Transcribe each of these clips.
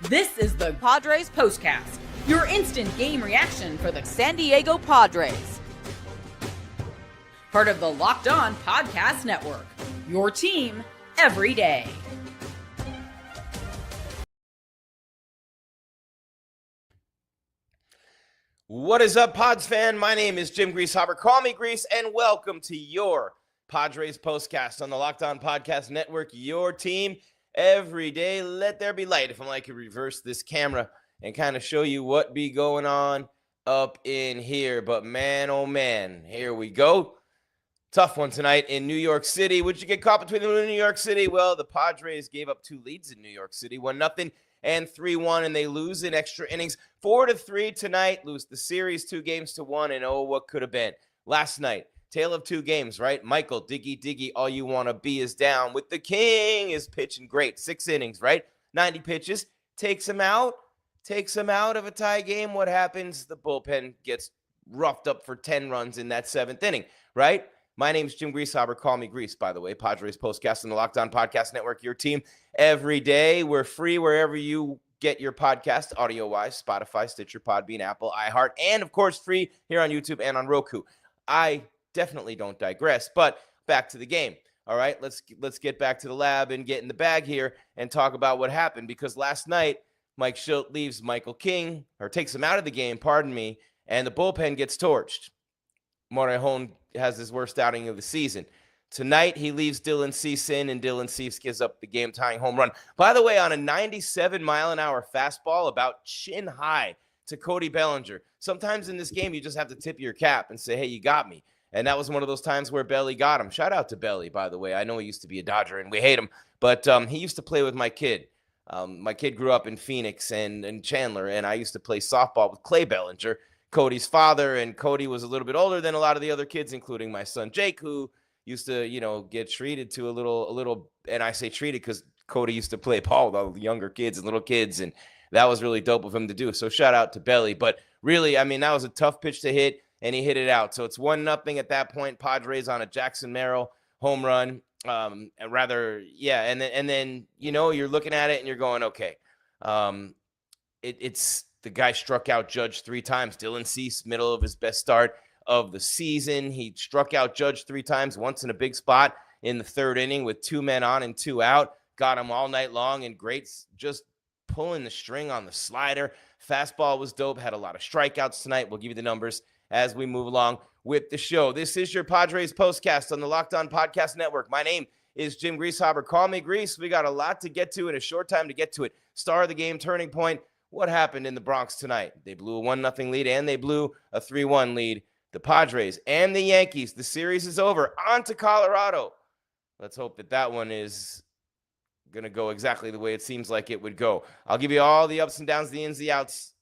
This is the Padres POSTCAST, your instant game reaction for the San Diego Padres. Part of the Locked On Podcast Network, your team every day. What is up, Pods fan? My name is Jim Greasehaber. Call me Grease, and welcome to your Padres POSTCAST on the Locked On Podcast Network, your team every day. Let there be light. If I could reverse this camera and kind of show you what be going on up in here. But man, oh man, here we go. Tough one tonight in New York City. Would you get caught between them in New York City? Well, the Padres gave up 2 leads in New York City, 1-0 and 3-1, and they lose in extra innings 4-3 tonight. Lose the series 2-1, and oh, what could have been. Last night, tale of 2 games, right? Michael, Diggy, all you want to be is down with the king is pitching great. 6 innings, right? 90 pitches, takes him out of a tie game. What happens? The bullpen gets roughed up for 10 runs in that 7th inning, right? My name's Jim Greasehaber. Call me Grease, by the way. Padres POSTCAST on the Locked On Podcast Network, your team every day. We're free wherever you get your podcast, audio-wise, Spotify, Stitcher, Podbean, Apple, iHeart, and, of course, free here on YouTube and on Roku. I definitely don't digress, but back to the game. All right, let's get back to the lab and get in the bag here and talk about what happened, because last night, Mike Shildt leaves Michael King, or takes him out of the game, and the bullpen gets torched. Morejon has his worst outing of the season. Tonight, he leaves Dylan Cease in, and Dylan Cease gives up the game-tying home run. By the way, on a 97-mile-an-hour fastball about chin high to Cody Bellinger. Sometimes in this game, you just have to tip your cap and say, hey, you got me. And that was one of those times where Belly got him. Shout out to Belly, by the way. I know he used to be a Dodger, and we hate him. But he used to play with my kid. My kid grew up in Phoenix and Chandler, and I used to play softball with Clay Bellinger, Cody's father, and Cody was a little bit older than a lot of the other kids, including my son Jake, who used to, get treated to a little, and I say treated because Cody used to play ball with all the younger kids and little kids, and that was really dope of him to do. So shout out to Belly. But really, I mean, that was a tough pitch to hit, and he hit it out. So it's 1-0 at that point. Padres on a Jackson Merrill home run. And then you're looking at it and you're going, okay, it's the guy struck out Judge 3 times. Dylan Cease, middle of his best start of the season. He struck out Judge 3 times, once in a big spot in the 3rd inning with 2 men on and 2 out. Got him all night long, and great, just pulling the string on the slider. Fastball was dope, had a lot of strikeouts tonight. We'll give you the numbers as we move along with the show. This is your Padres POSTCAST on the Locked On Podcast Network. My name is Jim Greasehaber. Call me Grease. We got a lot to get to in a short time to get to it. Star of the game, turning point. What happened in the Bronx tonight? They blew a 1-0 lead, and they blew a 3-1 lead. The Padres and the Yankees, the series is over. On to Colorado. Let's hope that one is going to go exactly the way it seems like it would go. I'll give you all the ups and downs, the ins, the outs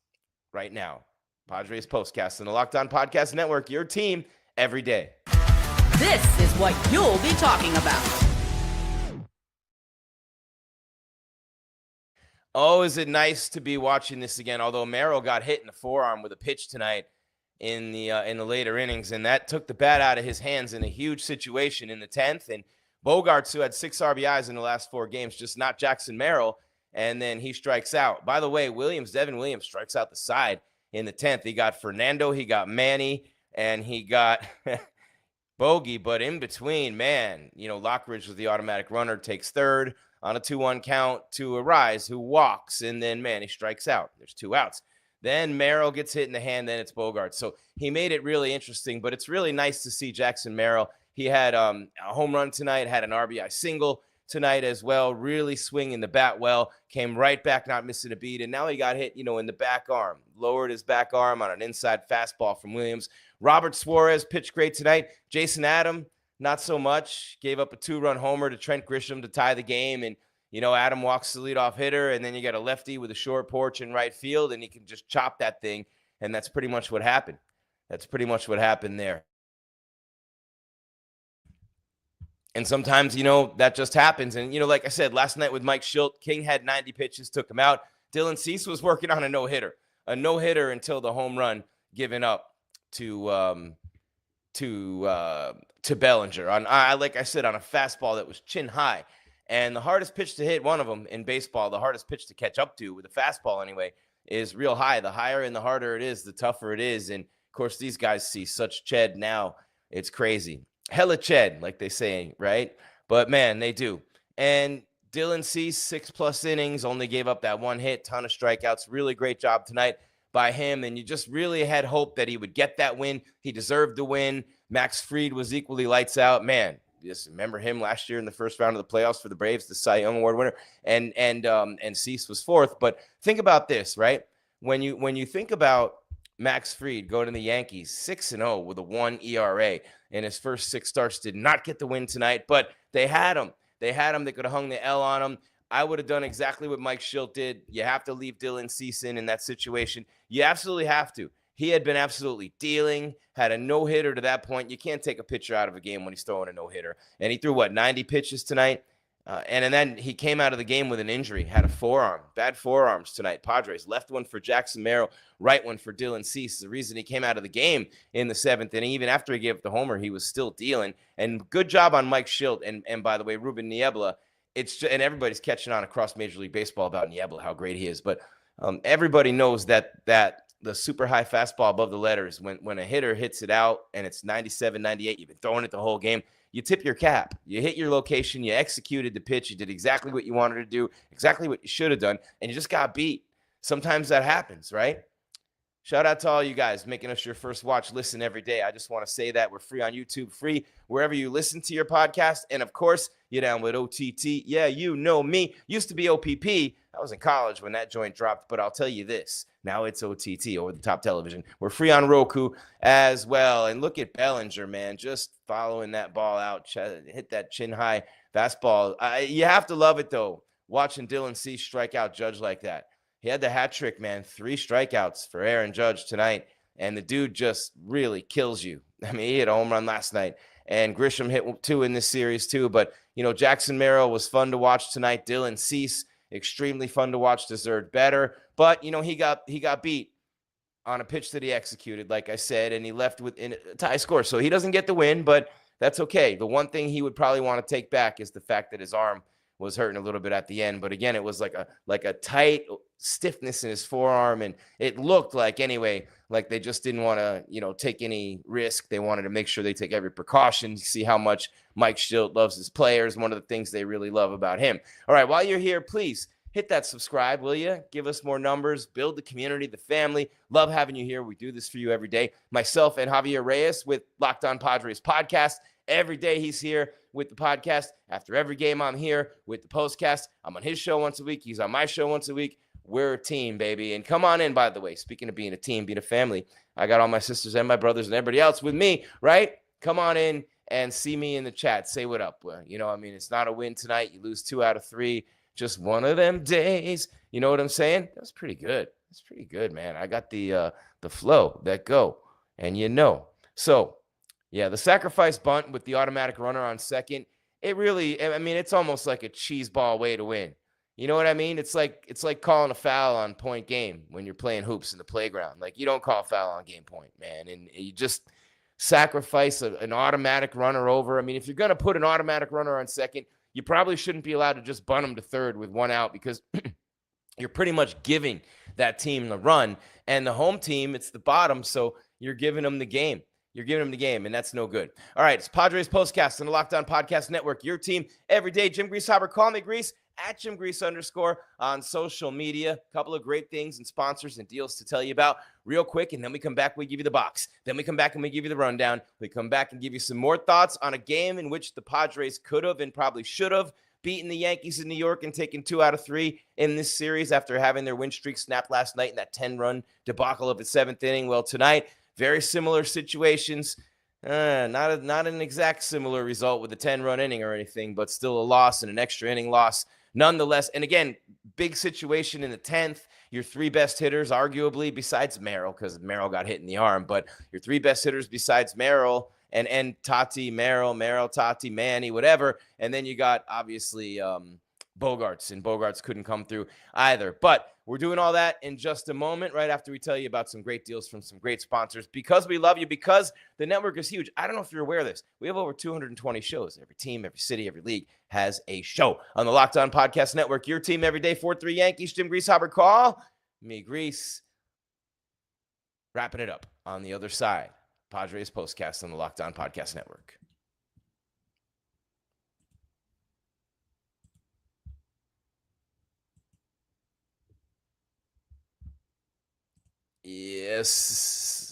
right now. Padres POSTCAST on the Locked On Podcast Network, your team every day. This is what you'll be talking about. Oh, is it nice to be watching this again? Although Merrill got hit in the forearm with a pitch tonight in the later innings, and that took the bat out of his hands in a huge situation in the 10th. And Bogaerts, who had 6 RBIs in the last 4 games, just not Jackson Merrill, and then he strikes out. By the way, Devin Williams strikes out the side in the 10th. He got Fernando, he got Manny, and he got Bogey. But in between, man, Lockridge was the automatic runner, takes 3rd on a 2-1 count to Arraez, who walks, and then Manny strikes out. There's 2 outs. Then Merrill gets hit in the hand, then it's Bogaerts. So he made it really interesting, but it's really nice to see Jackson Merrill. He had a home run tonight, had an RBI single tonight as well, really swinging the bat well, came right back, not missing a beat, and now he got hit, in the back arm, lowered his back arm on an inside fastball from Williams. Robert Suarez pitched great tonight. Jason Adam, not so much, gave up a 2-run homer to Trent Grisham to tie the game, and Adam walks the leadoff hitter, and then you got a lefty with a short porch in right field, and he can just chop that thing, and that's pretty much what happened. That's pretty much what happened there. And sometimes, that just happens. And, like I said, last night with Mike Shildt, King had 90 pitches, took him out. Dylan Cease was working on a no-hitter until the home run given up to Bellinger. Like I said, on a fastball that was chin high. And the hardest pitch to hit, one of them in baseball, the hardest pitch to catch up to with a fastball anyway, is real high. The higher and the harder it is, the tougher it is. And of course, these guys see such ched now. It's crazy. Hella ched, like they say, right? But man, they do. And Dylan Cease, 6+ innings, only gave up that one hit, ton of strikeouts. Really great job tonight by him. And you just really had hope that he would get that win. He deserved the win. Max Fried was equally lights out. Man, just remember him last year in the first round of the playoffs for the Braves, the Cy Young Award winner, and Cease was fourth. But think about this, right? When you think about Max Fried going to the Yankees, 6-0 with a 1 ERA in his first 6 starts, did not get the win tonight, but they had him. They could have hung the L on him. I would have done exactly what Mike Shildt did. You have to leave Dylan Cease in that situation. You absolutely have to. He had been absolutely dealing, had a no-hitter to that point. You can't take a pitcher out of a game when he's throwing a no-hitter. And he threw, 90 pitches tonight? And then he came out of the game with an injury, had a forearm, bad forearms tonight. Padres, left one for Jackson Merrill, right one for Dylan Cease. The reason he came out of the game in the 7th inning, even after he gave up the homer, he was still dealing. And good job on Mike Shildt. And by the way, Ruben Niebla, and everybody's catching on across Major League Baseball about Niebla, how great he is. But everybody knows that the super high fastball above the letters, when a hitter hits it out and it's 97, 98, you've been throwing it the whole game, you tip your cap. You hit your location, you executed the pitch, you did exactly what you wanted to do, exactly what you should have done, and you just got beat. Sometimes that happens, right? Shout out to all you guys making us your first watch listen every day. I just want to say that we're free on YouTube, free wherever you listen to your podcast. And of course, you're down with OTT. Yeah, you know me. Used to be OPP. I was in college when that joint dropped, but I'll tell you this. Now it's OTT, over the top television. We're free on Roku as well. And look at Bellinger, man, just following that ball out, hit that chin high fastball. You have to love it, though, watching Dylan Cease strike out Judge like that. He had the hat trick, man. 3 strikeouts for Aaron Judge tonight, and the dude just really kills you. I mean, he hit a home run last night, and Grisham hit 2 in this series too. But, Jackson Merrill was fun to watch tonight. Dylan Cease, extremely fun to watch, deserved better. But, he got beat on a pitch that he executed, like I said, and he left with a tie score. So he doesn't get the win, but that's okay. The one thing he would probably want to take back is the fact that his arm was hurting a little bit at the end. But again, it was like a tight stiffness in his forearm, and it looked like they just didn't want to take any risk. They wanted to make sure they take every precaution. See how much Mike Shildt loves his players. One of the things they really love about him. All right, while you're here, please hit that subscribe, will you? Give us more numbers, build the community, the family. Love having you here. We do this for you every day. Myself and Javier Reyes with Locked On Padres podcast. Every day he's here with the podcast. After every game, I'm here with the postcast. I'm on his show once a week. He's on my show once a week. We're a team, baby. And come on in, by the way. Speaking of being a team, being a family, I got all my sisters and my brothers and everybody else with me, right? Come on in and see me in the chat. Say what up. It's not a win tonight. You lose 2 out of 3. Just one of them days. You know what I'm saying? That's pretty good. That's pretty good, man. I got the flow, that go. And So, yeah, the sacrifice bunt with the automatic runner on second, it's almost like a cheese ball way to win. You know what I mean? It's like calling a foul on point game when you're playing hoops in the playground. Like, you don't call a foul on game point, man. And you just sacrifice an automatic runner over. I mean, if you're going to put an automatic runner on second, you probably shouldn't be allowed to just bunt him to third with 1 out, because you're pretty much giving that team the run. And the home team, it's the bottom, so you're giving them the game. You're giving them the game, and that's no good. All right, it's Padres Postcast on the Locked On Podcast Network. Your team every day. Jim Greasehaber, call me Grease, at Jim Grease _ on social media. A couple of great things and sponsors and deals to tell you about real quick, and then we come back, we give you the box. Then we come back and we give you the rundown. We come back and give you some more thoughts on a game in which the Padres could have and probably should have beaten the Yankees in New York and taken 2 out of 3 in this series after having their win streak snapped last night in that 10-run debacle of the 7th inning. Well, tonight, very similar situations. Not an exact similar result with a 10-run inning or anything, but still a loss and an extra inning loss nonetheless. And again, big situation in the 10th. Your 3 best hitters, arguably, besides Merrill, because Merrill got hit in the arm, but your 3 best hitters besides Merrill and Tati, Merrill, Tati, Manny, whatever. And then you got, obviously, Bogaerts, and Bogaerts couldn't come through either. But we're doing all that in just a moment, right after we tell you about some great deals from some great sponsors, because we love you, because the network is huge. I don't know if you're aware of this. We have over 220 shows. Every team, every city, every league has a show on the Locked On Podcast Network. Your team every day, 4-3 Yankees. Jim Greasehaber, call me Grease. Wrapping it up on the other side. Padres Postcast on the Locked On Podcast Network. Yes,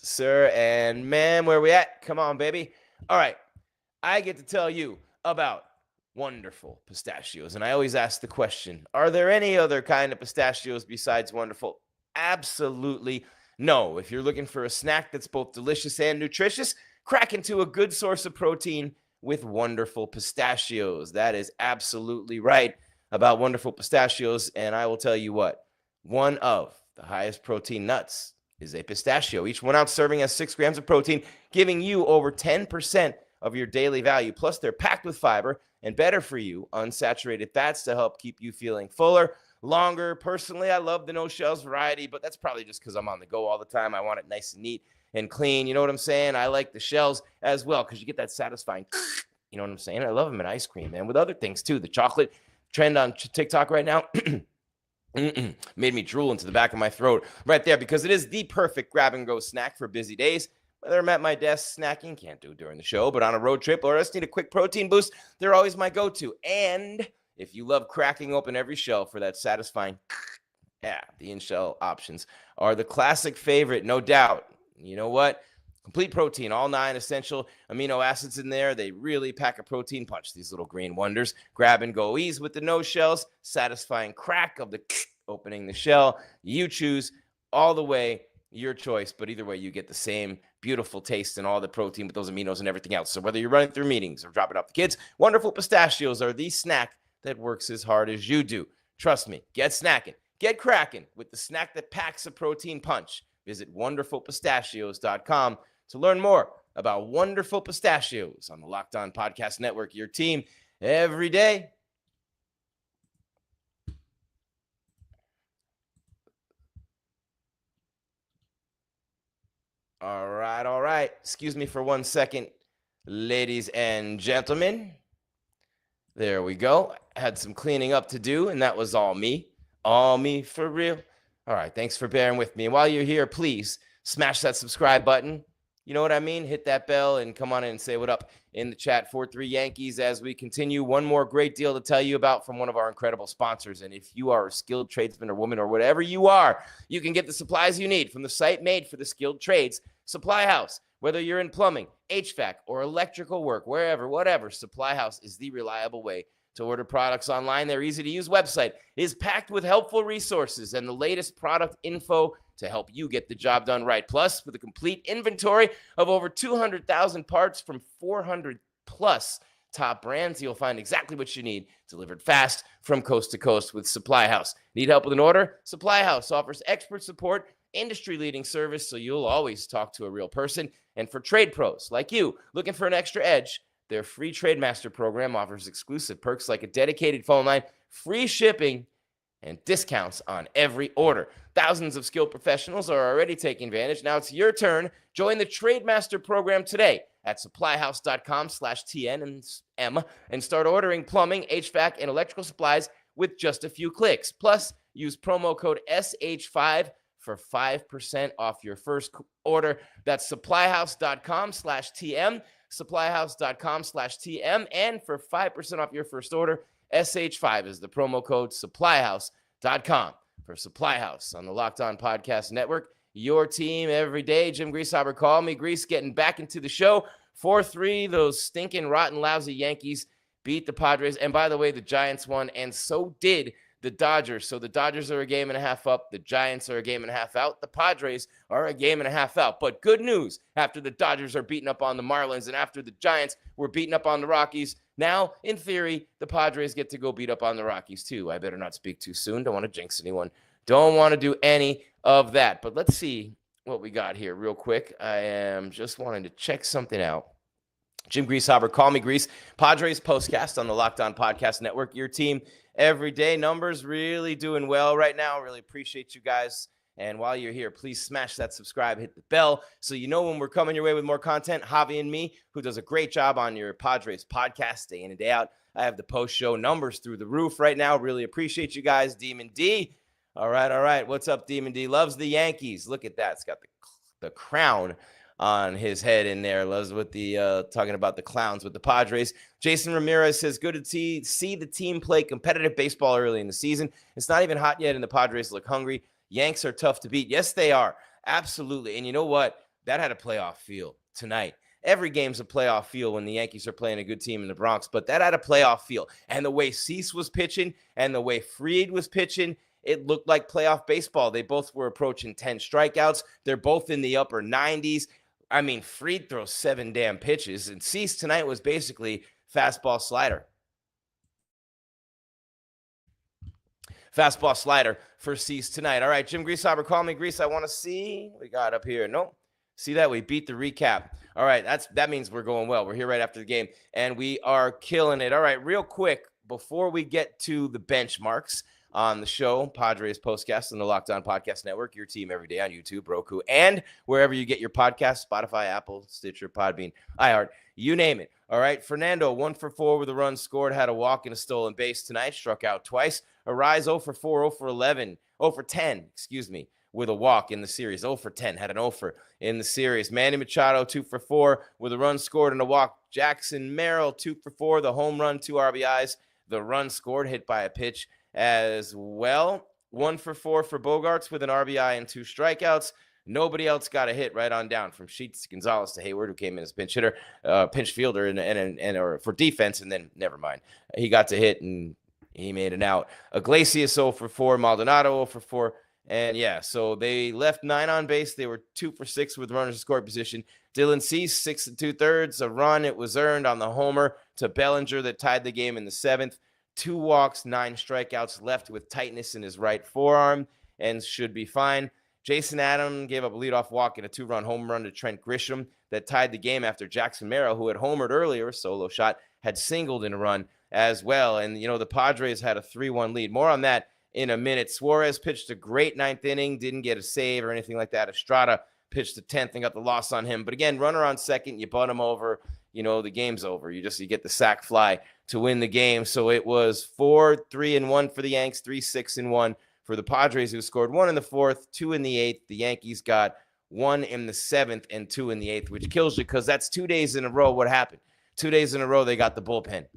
sir. And man, where we at? Come on, baby. All right. I get to tell you about Wonderful Pistachios. And I always ask the question, are there any other kind of pistachios besides Wonderful? Absolutely no. If you're looking for a snack that's both delicious and nutritious, crack into a good source of protein with Wonderful Pistachios. That is absolutely right about Wonderful Pistachios. And I will tell you what, one of the highest protein nuts is a pistachio. Each 1 ounce serving has 6 grams of protein, giving you over 10% of your daily value. Plus, they're packed with fiber and better for you, unsaturated fats to help keep you feeling fuller, longer. Personally, I love the no shells variety, but that's probably just because I'm on the go all the time. I want it nice and neat and clean. You know what I'm saying? I like the shells as well because you get that satisfying, you know what I'm saying? I love them in ice cream, man, with other things too. The chocolate trend on TikTok right now made me drool into the back of my throat right there, because it is the perfect grab-and-go snack for busy days. Whether I'm at my desk snacking, can't do it during the show, but on a road trip or I just need a quick protein boost, they're always my go-to. And if you love cracking open every shell for that satisfying, the in-shell options are the classic favorite, no doubt. You know what? Complete protein, all 9 essential amino acids in there. They really pack a protein punch, these little green wonders. Grab and go ease with the no shells, satisfying crack of the opening the shell. You choose all the way, your choice, but either way, you get the same beautiful taste and all the protein with those aminos and everything else. So whether you're running through meetings or dropping off the kids, Wonderful Pistachios are the snack that works as hard as you do. Trust me, get snacking, get cracking with the snack that packs a protein punch. Visit wonderfulpistachios.com to learn more about Wonderful Pistachios on the Locked On Podcast Network, your team every day. All right. Excuse me for 1 second, ladies and gentlemen. There we go. I had some cleaning up to do, and that was all me. All me for real. All right, thanks for bearing with me. And while you're here, please smash that subscribe button. You know what I mean? Hit that bell and come on in and say what up in the chat. 4-3 Yankees as we continue. One more great deal to tell you about from one of our incredible sponsors. And if you are a skilled tradesman or woman or whatever you are, you can get the supplies you need from the site made for the skilled trades, Supply House. Whether you're in plumbing, HVAC, or electrical work, wherever, whatever, Supply House is the reliable way to order products online. Their easy-to-use website is packed with helpful resources and the latest product info to help you get the job done right. Plus, with a complete inventory of over 200,000 parts from 400-plus top brands, you'll find exactly what you need delivered fast from coast to coast with Supply House. Need help with an order? Supply House offers expert support, industry-leading service, so you'll always talk to a real person. And for trade pros like you looking for an extra edge, their free Trade Master program offers exclusive perks like a dedicated phone line, free shipping, and discounts on every order. Thousands of skilled professionals are already taking advantage. Now it's your turn. Join the Trade Master program today at supplyhouse.com/TNM and start ordering plumbing, HVAC, and electrical supplies with just a few clicks. Plus, use promo code SH5 for 5% off your first order. That's supplyhouse.com/TM, supplyhouse.com/TM, and for 5% off your first order, SH5 is the promo code, supplyhouse.com for Supply House on the Locked On Podcast Network. Your team every day. Jim Greasehaber, call me Grease, getting back into the show. 4-3, those stinking, rotten, lousy Yankees beat the Padres. And by the way, the Giants won, and so did the Dodgers. So the Dodgers are a game and a half up. The Giants are a game and a half out. The Padres are a game and a half out. But good news, after the Dodgers are beating up on the Marlins and after the Giants were beating up on the Rockies, now, in theory, the Padres get to go beat up on the Rockies too. I better not speak too soon. Don't want to jinx anyone. Don't want to do any of that. But let's see what we got here real quick. I am just wanting to check something out. Jim Greasehaber, call me Grease. Padres postcast on the Locked On Podcast Network. Your team every day. Numbers really doing well right now. Really appreciate you guys. And while you're here, please smash that subscribe, hit the bell so you know when we're coming your way with more content. Javi and me, who does a great job on your Padres podcast day in and day out. I have the post-show numbers through the roof right now. Really appreciate you guys. Demon D. All right. What's up, Demon D? Loves the Yankees. Look at that. It's got the crown on his head in there. Loves with the talking about the clowns with the Padres. Jason Ramirez says, good to see the team play competitive baseball early in the season. It's not even hot yet, and the Padres look hungry. Yanks are tough to beat. Yes, they are. Absolutely. And you know what? That had a playoff feel tonight. Every game's a playoff feel when the Yankees are playing a good team in the Bronx, but that had a playoff feel. And the way Cease was pitching and the way Fried was pitching, it looked like playoff baseball. They both were approaching 10 strikeouts. They're both in the upper 90s. I mean, Fried throws 7 damn pitches, and Cease tonight was basically fastball slider. Fastball slider for Cease tonight. All right, Jim Greasehaber, call me Grease. I want to see what we got up here. Nope. See that? We beat the recap. All right, that means we're going well. We're here right after the game, and we are killing it. All right, real quick, before we get to the benchmarks on the show, Padres postcast on the Locked On Podcast Network, your team every day on YouTube, Roku, and wherever you get your podcasts, Spotify, Apple, Stitcher, Podbean, iHeart, you name it. All right, Fernando, 1 for 4 with a run scored, had a walk and a stolen base tonight, struck out twice. Arraez 0 for 4, 0 for 11, 0 for 10, with a walk in the series. 0 for 10, had an 0 for in the series. Manny Machado, 2 for 4 with a run scored and a walk. Jackson Merrill, 2 for 4, the home run, 2 RBIs. The run scored, hit by a pitch as well. 1 for 4 for Bogaerts with an RBI and 2 strikeouts. Nobody else got a hit right on down from Sheets to Gonzalez to Hayward, who came in as pinch fielder, and for defense, and then never mind. He got to hit and he made an out. Iglesias 0 for 4, Maldonado 0 for 4. And yeah, so they left 9 on base. They were 2 for 6 with runners in scoring position. Dylan Cease, 6 2/3, a run. It was earned on the homer to Bellinger that tied the game in the 7th. 2 walks, 9 strikeouts, left with tightness in his right forearm and should be fine. Jason Adam gave up a leadoff walk and a 2-run home run to Trent Grisham that tied the game after Jackson Merrill, who had homered earlier, a solo shot, had singled in a run as well. And, the Padres had a 3-1 lead. More on that in a minute. Suarez pitched a great 9th inning, didn't get a save or anything like that. Estrada pitched the 10th and got the loss on him. But again, runner on second, you butt him over, the game's over. You get the sac fly to win the game. So it was 4-3-1 for the Yanks, 3-6-1 for the Padres, who scored 1 in the 4th, 2 in the 8th. The Yankees got 1 in the 7th and 2 in the 8th, which kills you because that's 2 days in a row. What happened? 2 days in a row, they got the bullpen.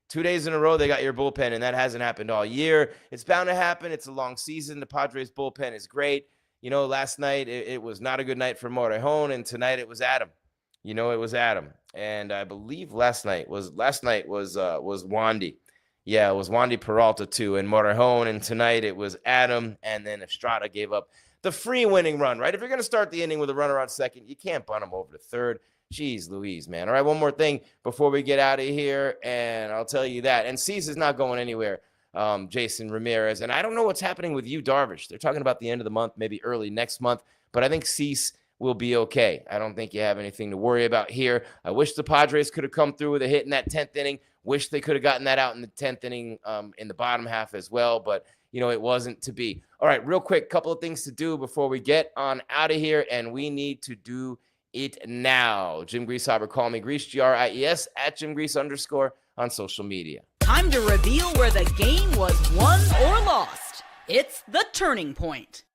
2 days in a row, they got your bullpen, and that hasn't happened all year. It's bound to happen. It's a long season. The Padres bullpen is great. Last night, it was not a good night for Morejón, and tonight it was Adam. It was Adam. And I believe last night was Wandy. Yeah, it was Wandy Peralta too, and Morejón, and tonight it was Adam, and then Estrada gave up the free winning run, right? If you're going to start the inning with a runner on second, you can't bunt him over to third. Jeez Louise, man. All right, one more thing before we get out of here, and I'll tell you that. And Cease is not going anywhere, Jason Ramirez. And I don't know what's happening with you, Darvish. They're talking about the end of the month, maybe early next month, but I think Cease will be okay. I don't think you have anything to worry about here. I wish the Padres could have come through with a hit in that 10th inning. Wish they could have gotten that out in the 10th inning in the bottom half as well, but, it wasn't to be. All right, real quick, couple of things to do before we get on out of here, and we need to do it now. Jim Greasehaber, call me Grease, Gries, at Jim Grease _ on social media. Time to reveal where the game was won or lost. It's the turning point.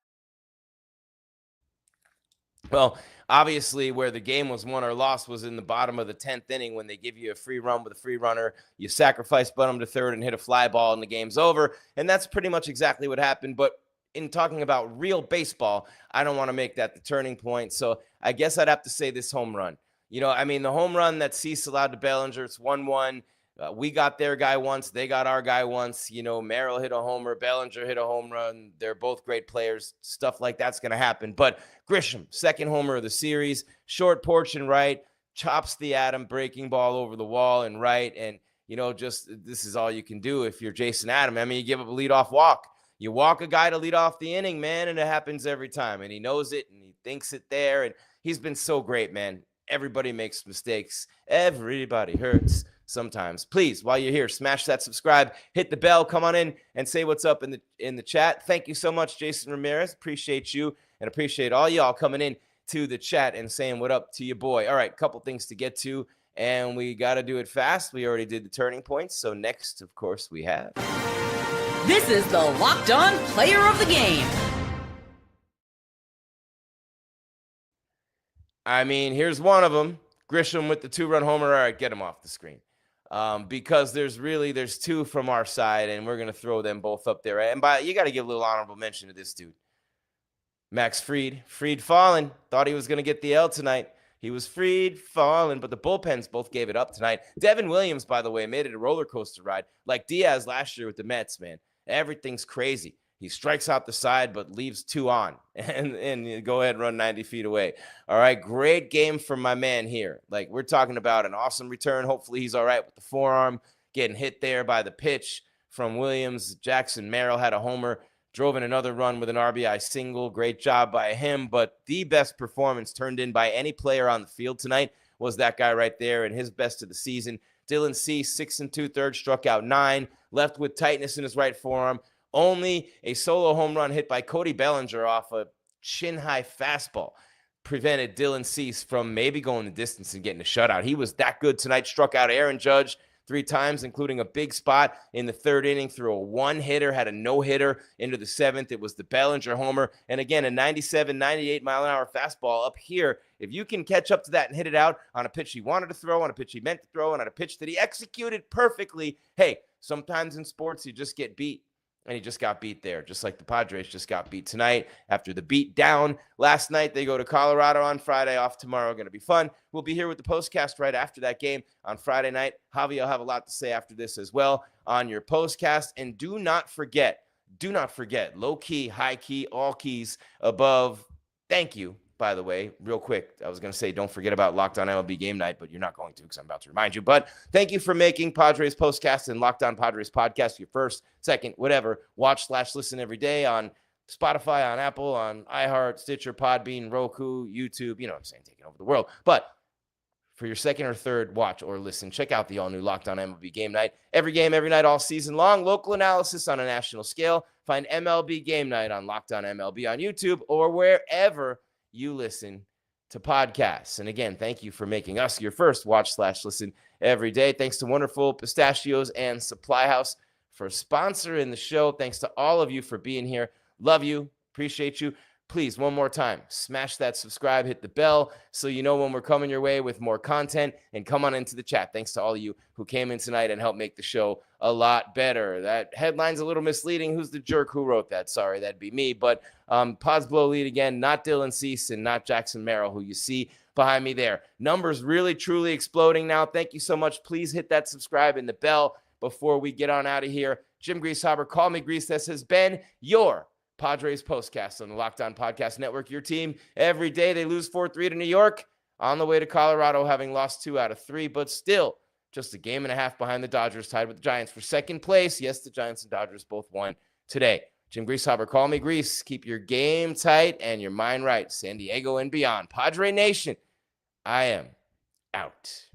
Well, obviously, where the game was won or lost was in the bottom of the 10th inning when they give you a free run with a free runner. You sacrifice, bunt them to third, and hit a fly ball, and the game's over. And that's pretty much exactly what happened. But in talking about real baseball, I don't want to make that the turning point. So I guess I'd have to say this home run. The home run that Cease allowed to Bellinger, it's 1-1. We got their guy once. They got our guy once. Merrill hit a homer. Bellinger hit a home run. They're both great players. Stuff like that's going to happen. But Grisham, second homer of the series, short porch and right, chops the Adam breaking ball over the wall and right. And, this is all you can do if you're Jason Adam. You give up a leadoff walk. You walk a guy to lead off the inning, man, and it happens every time. And he knows it, and he thinks it there. And he's been so great, man. Everybody makes mistakes. Everybody hurts sometimes. Please, while you're here, smash that subscribe, hit the bell, come on in and say what's up in the chat. Thank you so much, Jason Ramirez. Appreciate you and appreciate all y'all coming in to the chat and saying what up to your boy. All right, couple things to get to, and we got to do it fast. We already did the turning points. So next, of course, we have... This is the Locked On Player of the Game. I mean, here's one of them. Grisham with the 2-run homer. All right, get him off the screen. Because there's two from our side, and we're going to throw them both up there. And you got to give a little honorable mention to this dude. Max Fried. Fried falling. Thought he was going to get the L tonight. He was Fried falling, but the bullpens both gave it up tonight. Devin Williams, by the way, made it a roller coaster ride. Like Diaz last year with the Mets, man. Everything's crazy. He strikes out the side, but leaves 2 on. And you go ahead and run 90 feet away. All right, great game from my man here. Like, we're talking about an awesome return. Hopefully he's all right with the forearm. Getting hit there by the pitch from Williams. Jackson Merrill had a homer. Drove in another run with an RBI single. Great job by him. But the best performance turned in by any player on the field tonight was that guy right there, and his best of the season. Dylan Cease, 6 2/3, struck out 9, left with tightness in his right forearm. Only a solo home run hit by Cody Bellinger off a chin-high fastball prevented Dylan Cease from maybe going the distance and getting a shutout. He was that good tonight. Struck out Aaron Judge 3 times, including a big spot in the 3rd inning through a 1-hitter, had a no-hitter into the 7th. It was the Bellinger homer. And again, a 97, 98-mile-an-hour fastball up here. If you can catch up to that and hit it out on a pitch he wanted to throw, on a pitch he meant to throw, and on a pitch that he executed perfectly, hey, sometimes in sports you just get beat. And he just got beat there, just like the Padres just got beat tonight. After the beat down last night, they go to Colorado on Friday, off tomorrow. Going to be fun. We'll be here with the postcast right after that game on Friday night. Javi will have a lot to say after this as well on your postcast. And do not forget, low key, high key, all keys above. Thank you, by the way, real quick. I was going to say, don't forget about Locked On MLB Game Night, but you're not going to because I'm about to remind you. But thank you for making Padres Postcast and Locked On Padres Podcast your first, second, whatever. Watch/listen every day on Spotify, on Apple, on iHeart, Stitcher, Podbean, Roku, YouTube. You know what I'm saying, taking over the world. But for your second or third watch or listen, check out the all-new Locked On MLB Game Night. Every game, every night, all season long. Local analysis on a national scale. Find MLB Game Night on Locked On MLB on YouTube or wherever you listen to podcasts. And again, thank you for making us your first watch/listen every day. Thanks to wonderful Pistachios and Supply House for sponsoring the show. Thanks to all of you for being here. Love you. Appreciate you. Please, one more time, smash that subscribe, hit the bell so you know when we're coming your way with more content, and come on into the chat. Thanks to all of you who came in tonight and helped make the show a lot better. That headline's a little misleading. Who's the jerk who wrote that? Sorry, that'd be me. But Pods blow lead again, not Dylan Cease and not Jackson Merrill, who you see behind me there. Numbers really, truly exploding now. Thank you so much. Please hit that subscribe and the bell before we get on out of here. Jim Greasehaber, call me Grease. This has been your Padres Postcast on the Locked On Podcast Network. Your team every day. They lose 4-3 to New York, on the way to Colorado, having lost 2 out of 3, but still just a game and a half behind the Dodgers, tied with the Giants for second place. Yes, the Giants and Dodgers both won today. Jim Greasehaber, call me Grease. Keep your game tight and your mind right. San Diego and beyond. Padre Nation, I am out.